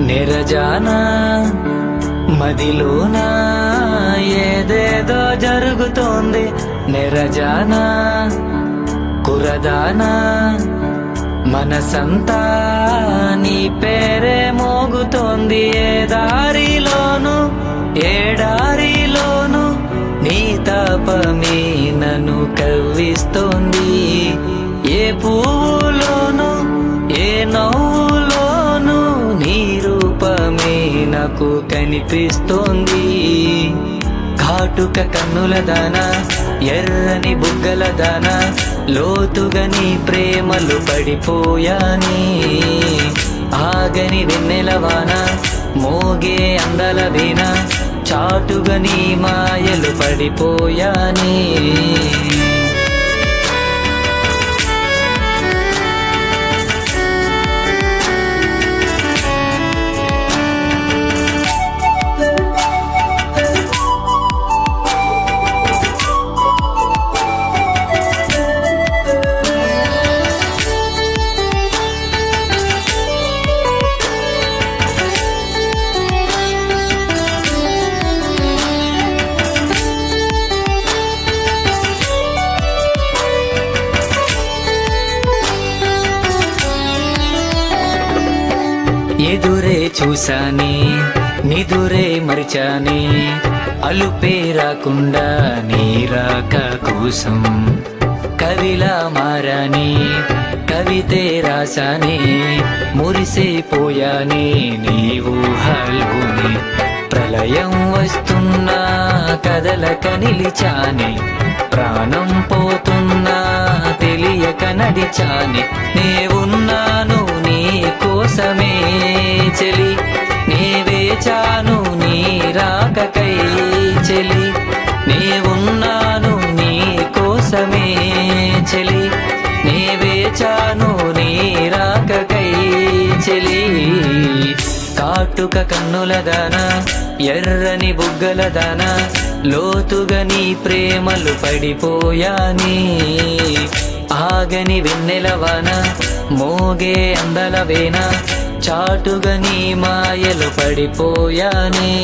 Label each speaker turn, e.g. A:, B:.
A: నిరజానా మదిలోనా ఏదేదో జరుగుతోంది. నిరజానా కురదానా మనసంతా నీ పేరే మోగుతోంది. ఏ దారిలోను ఏడారిలోను నీ తాపమే నన్ను కవ్విస్తోంది. ఏ పువ్వులోను ఏ నవ్వులోను నీ రూపమే నాకు కనిపిస్తోంది. కాటుక కన్నుల దానా ఎర్రని బుగ్గల దానా లోతుగా నీ ప్రేమలు పడిపోయాని. ఆగని వెన్నెలవాన మోగే అందల వీణ చాటుగా నీ మాయలు పడిపోయాని. ఎదురే చూసానే నిదురే మరిచానే అలుపే రాకుండా నీ రాక కోసం కవిలా మారానే కవితే రాసానే మురిసిపోయానే నీ ఊహలోనే. ప్రళయం వస్తున్నా కదలక నిలిచానే ప్రాణం పోతున్నా తెలియక నడిచానే. నే ఉన్నాను నీ కోసమే చెలి నే వేచాను నీ రాకకై చెలి. నే ఉన్నాను నీ కోసమే చెలి నే వేచాను నీ రాకకై చెలి. కాటుక కన్నుల దానా ఎర్రని బుగ్గల దానా లోతుగా నీ ప్రేమలు పడిపోయాని. ఆగని వెన్నెలవాన మోగే అందల వేన చాటుగా నీ మాయలు పడిపోయాని.